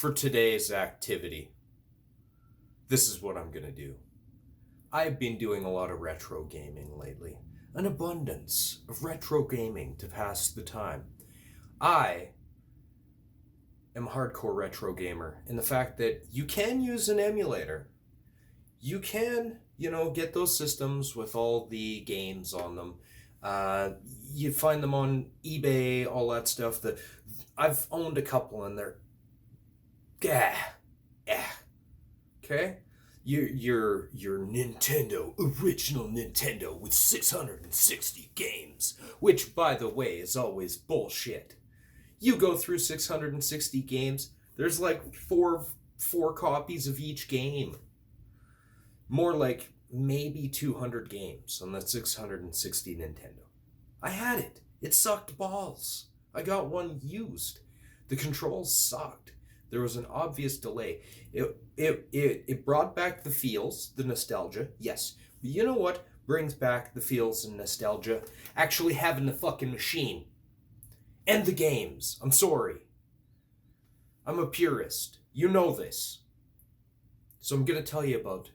for today's activity, this is what I'm going to do. I've been doing a lot of retro gaming lately. An abundance of retro gaming to pass the time. I am a hardcore retro gamer in the fact that you can use an emulator. You can, get those systems with all the games on them. You find them on eBay, all that stuff. I've owned a couple and they're, okay? Your Nintendo, original Nintendo with 660 games, which, by the way, is always bullshit. You go through 660 games, there's like four copies of each game. More like maybe 200 games on the 660 Nintendo. I had it. It sucked balls. I got one used. The controls sucked. There was an obvious delay. It brought back the feels, the nostalgia, yes. But you know what brings back the feels and nostalgia? Actually having the fucking machine. And the games. I'm sorry. I'm a purist. You know this. So I'm going to tell you about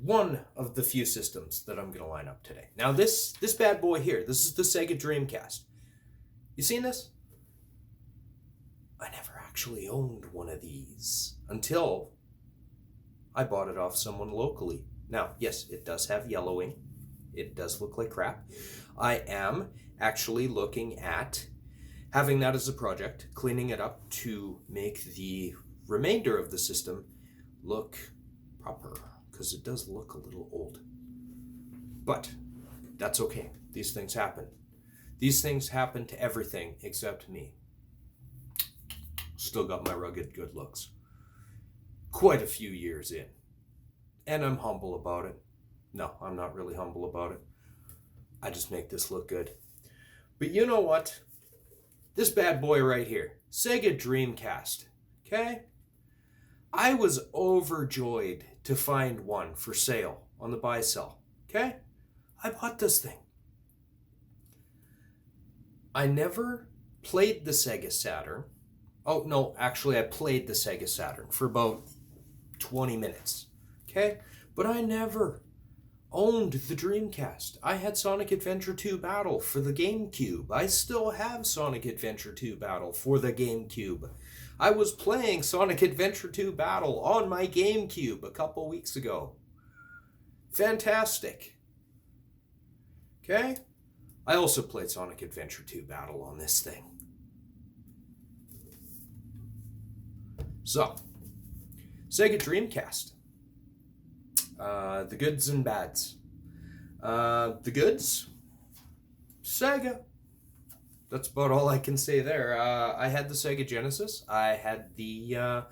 one of the few systems that I'm going to line up today. Now this bad boy here, this is the Sega Dreamcast. You seen this? I never actually owned one of these until I bought it off someone locally. Now, yes, it does have yellowing. It does look like crap. I am actually looking at having that as a project, cleaning it up to make the remainder of the system look proper, because it does look a little old. But that's okay. These things happen. These things happen to everything except me. Still got my rugged good looks. Quite a few years in. And I'm humble about it. No, I'm not really humble about it. I just make this look good. But you know what? This bad boy right here. Sega Dreamcast. Okay? I was overjoyed to find one for sale on the buy sell. Okay? I bought this thing. I never played the Sega Saturn. Oh, no, actually, I played the Sega Saturn for about 20 minutes, okay? But I never owned the Dreamcast. I had Sonic Adventure 2 Battle for the GameCube. I still have Sonic Adventure 2 Battle for the GameCube. I was playing Sonic Adventure 2 Battle on my GameCube a couple weeks ago. Fantastic. Okay? I also played Sonic Adventure 2 Battle on this thing. So, Sega Dreamcast. The goods and bads. The goods? Sega. That's about all I can say there. I had the Sega Genesis. I had the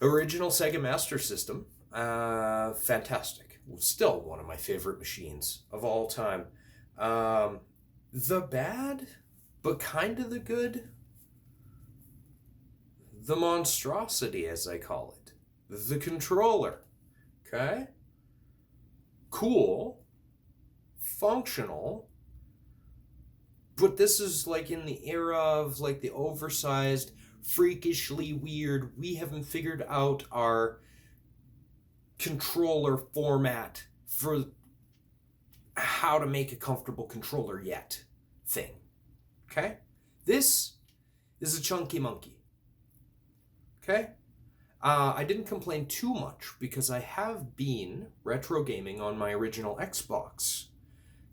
original Sega Master System. Fantastic. Still one of my favorite machines of all time. The bad, but kind of the good. The monstrosity, as I call it. The controller. Okay? Cool. Functional. But this is like in the era of like the oversized, freakishly weird, we haven't figured out our controller format for how to make a comfortable controller yet thing. Okay? This is a chunky monkey. Okay? I didn't complain too much because I have been retro gaming on my original Xbox.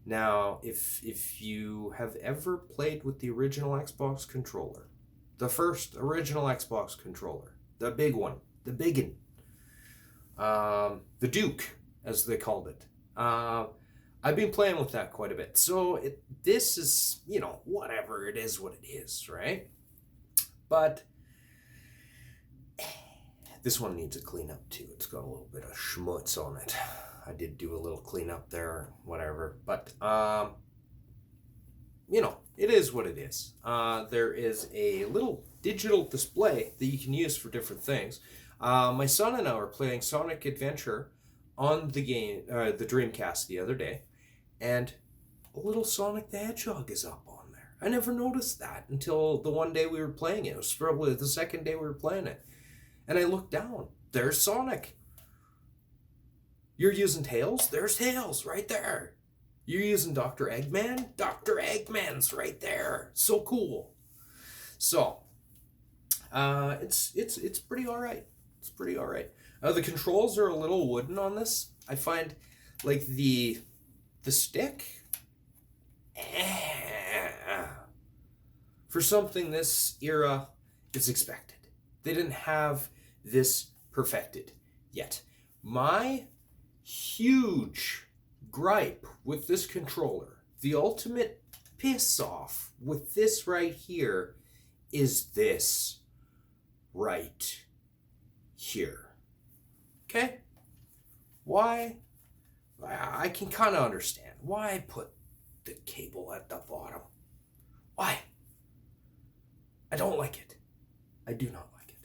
Now, if you have ever played with the original Xbox controller, the first original Xbox controller, the big one, the biggin, the Duke, as they called it, I've been playing with that quite a bit. So this is, whatever, it is what it is, right? But this one needs a cleanup too. It's got a little bit of schmutz on it. I did do a little cleanup there, whatever. But, it is what it is. There is a little digital display that you can use for different things. My son and I were playing Sonic Adventure on the Dreamcast the other day, and a little Sonic the Hedgehog is up on there. I never noticed that until the one day we were playing it. It was probably the second day we were playing it. And I looked down. There's Sonic. You're using Tails? There's Tails right there. You're using Dr. Eggman? Dr. Eggman's right there. So cool. So, it's pretty alright. It's pretty alright. The controls are a little wooden on this. I find, like, the stick... for something this era, it's expected. They didn't have this perfected yet. My huge gripe with this controller, the ultimate piss off with this right here, is this right here. Okay? Why? I can kind of understand. Why put the cable at the bottom? Why? I don't like it. I do not like it.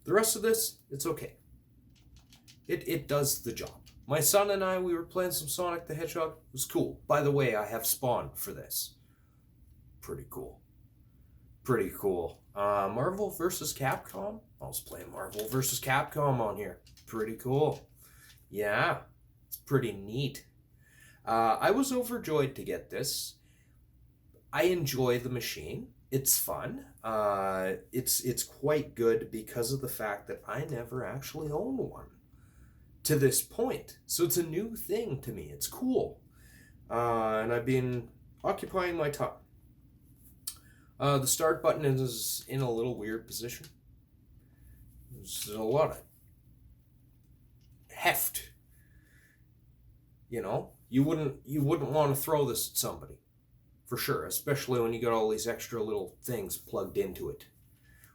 The rest of this, it's okay. It does the job. My son and I, we were playing some Sonic the Hedgehog. It was cool. By the way, I have Spawn for this. Pretty cool. Pretty cool. Marvel vs. Capcom. I was playing Marvel vs. Capcom on here. Pretty cool. Yeah, it's pretty neat. I was overjoyed to get this. I enjoy the machine. It's fun. It's quite good because of the fact that I never actually owned one to this point. So it's a new thing to me. It's cool. And I've been occupying my time. The start button is in a little weird position. There's a lot of heft. You know, you wouldn't want to throw this at somebody. For sure, especially when you got all these extra little things plugged into it,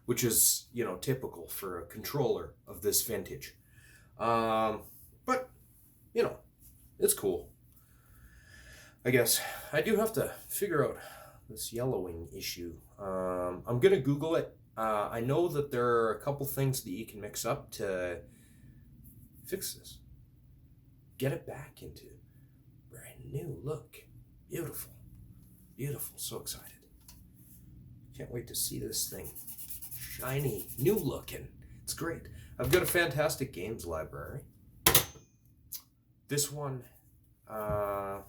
which is, you know, typical for a controller of this vintage. But, you know, it's cool. I guess I do have to figure out this yellowing issue. I'm going to Google it. I know that there are a couple things that you can mix up to fix this. Get it back into brand new look. Beautiful. Beautiful. So excited. Can't wait to see this thing. Shiny. New looking. It's great. I've got a fantastic games library. This one, yeah,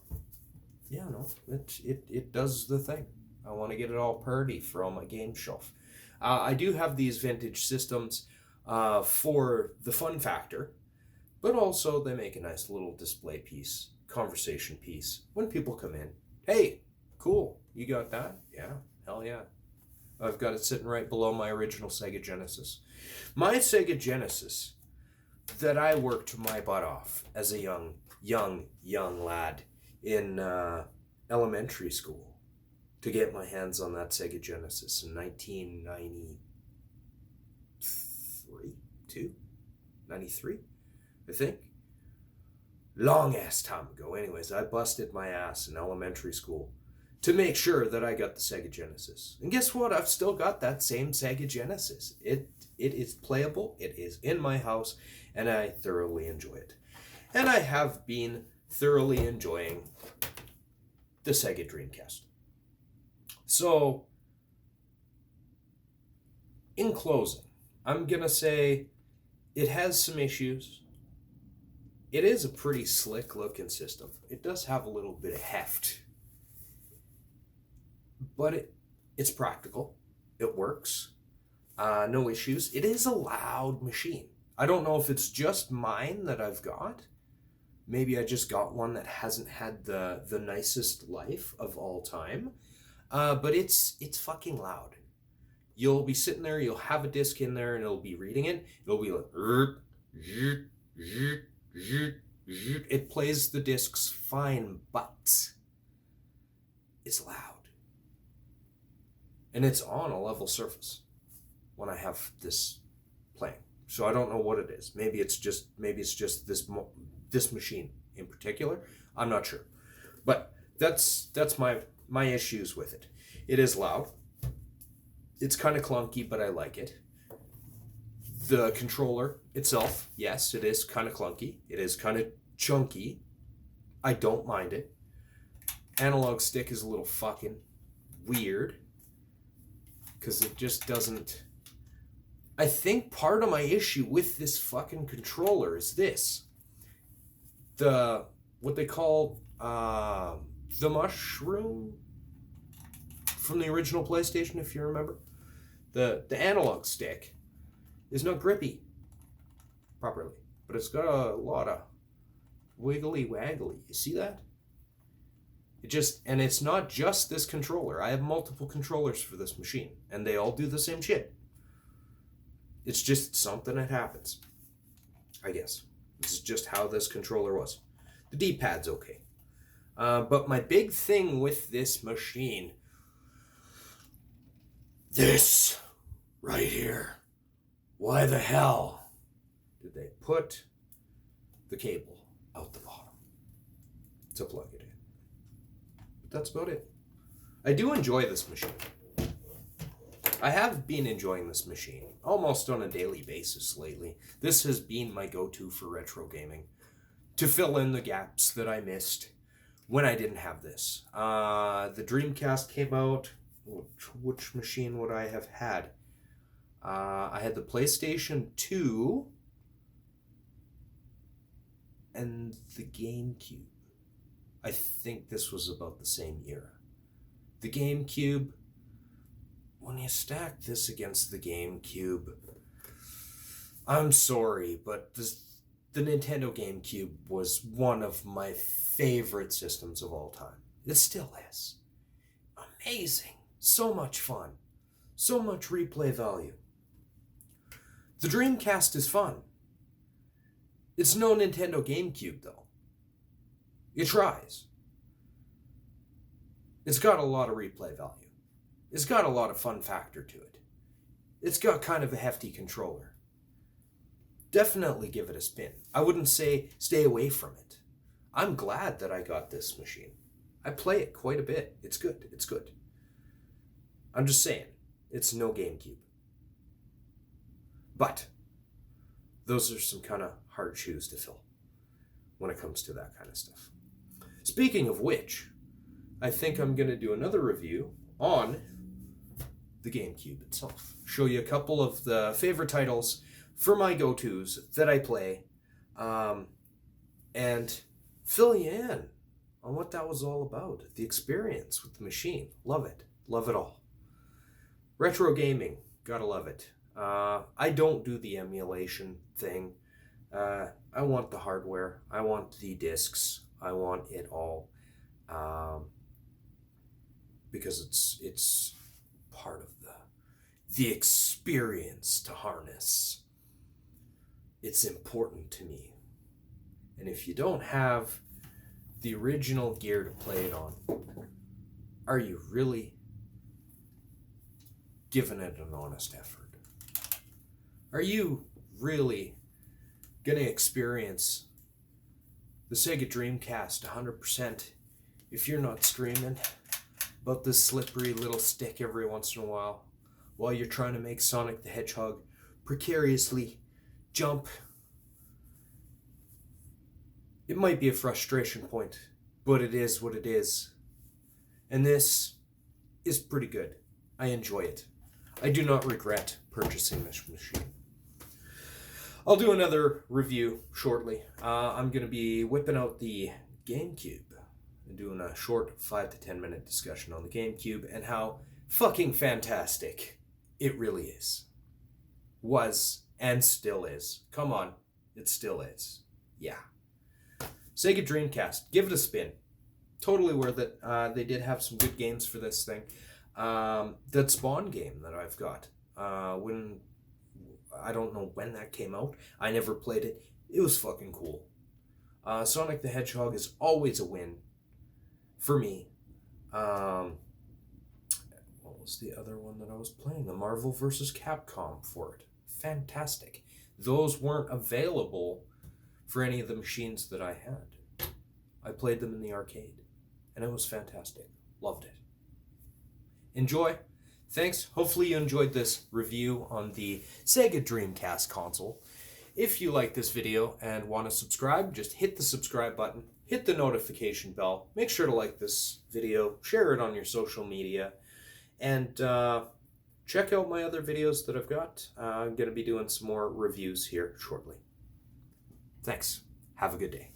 no, it does the thing. I want to get it all purdy for all my game shelf. I do have these vintage systems for the fun factor, but also they make a nice little display piece, conversation piece when people come in. Hey, cool, you got that? Yeah, hell yeah. I've got it sitting right below my original Sega Genesis. My Sega Genesis that I worked my butt off as a young lad in elementary school to get my hands on that Sega Genesis in 1993, I think. Long ass time ago. Anyways, I busted my ass in elementary school to make sure that I got the Sega Genesis. And guess what? I've still got that same Sega Genesis. It is playable, it is in my house, and I thoroughly enjoy it. And I have been thoroughly enjoying the Sega Dreamcast. So, in closing, I'm going to say it has some issues. It is a pretty slick looking system. It does have a little bit of heft. But it's practical. It works. No issues. It is a loud machine. I don't know if it's just mine that I've got. Maybe I just got one that hasn't had the nicest life of all time. But it's fucking loud. You'll be sitting there, you'll have a disc in there, and it'll be reading it. It'll be like... It plays the discs fine, but it's loud. And it's on a level surface when I have this playing. So I don't know what it is. Maybe it's just this machine in particular. I'm not sure. But that's my issues with it. It is loud. It's kind of clunky, but I like it. The controller itself, yes, it is kind of clunky. It is kind of chunky. I don't mind it. Analog stick is a little fucking. weird because it just doesn't. I think part of my issue with this fucking controller is this. What they call the mushroom from the original PlayStation, if you remember. The analog stick is not grippy properly, but it's got a lot of wiggly waggly. You see that? And it's not just this controller. I have multiple controllers for this machine, and they all do the same shit. It's just something that happens, I guess. This is just how this controller was. The D-pad's okay. But my big thing with this machine, this right here. Why the hell did they put the cable out the bottom to plug it in? But that's about it. I do enjoy this machine. I have been enjoying this machine almost on a daily basis lately. This has been my go-to for retro gaming to fill in the gaps that I missed when I didn't have this. The Dreamcast came out. Which machine would I have had? I had the PlayStation 2 and the GameCube. I think this was about the same year. The GameCube, when you stack this against the GameCube, I'm sorry, but the Nintendo GameCube was one of my favorite systems of all time. It still is. Amazing. So much fun. So much replay value. The Dreamcast is fun. It's no Nintendo GameCube, though. It tries. It's got a lot of replay value. It's got a lot of fun factor to it. It's got kind of a hefty controller. Definitely give it a spin. I wouldn't say stay away from it. I'm glad that I got this machine. I play it quite a bit. It's good. It's good. I'm just saying, it's no GameCube. But those are some kind of hard shoes to fill when it comes to that kind of stuff. Speaking of which, I think I'm going to do another review on the GameCube itself. Show you a couple of the favorite titles for my go-tos that I play, and fill you in on what that was all about. The experience with the machine. Love it. Love it all. Retro gaming. Gotta love it. I don't do the emulation thing. I want the hardware. I want the discs. I want it all. Because it's part of the experience to harness. It's important to me. And if you don't have the original gear to play it on, are you really giving it an honest effort? Are you really going to experience the Sega Dreamcast 100% if you're not screaming about this slippery little stick every once in a while you're trying to make Sonic the Hedgehog precariously jump? It might be a frustration point, but it is what it is. And this is pretty good. I enjoy it. I do not regret purchasing this machine. I'll do another review shortly. I'm going to be whipping out the GameCube and doing a short 5 to 10 minute discussion on the GameCube and how fucking fantastic it really is. Was and still is. Come on, it still is. Yeah. Sega Dreamcast, give it a spin. Totally worth it. They did have some good games for this thing. That Spawn game that I've got, I don't know when that came out. I never played it. It was fucking cool. Sonic the Hedgehog is always a win for me. What was the other one that I was playing? The Marvel vs. Capcom for it. Fantastic. Those weren't available for any of the machines that I had. I played them in the arcade, and it was fantastic. Loved it. Enjoy. Thanks. Hopefully you enjoyed this review on the Sega Dreamcast console. If you like this video and want to subscribe, just hit the subscribe button, hit the notification bell, make sure to like this video, share it on your social media. And check out my other videos that I've got. I'm going to be doing some more reviews here shortly. Thanks. Have a good day.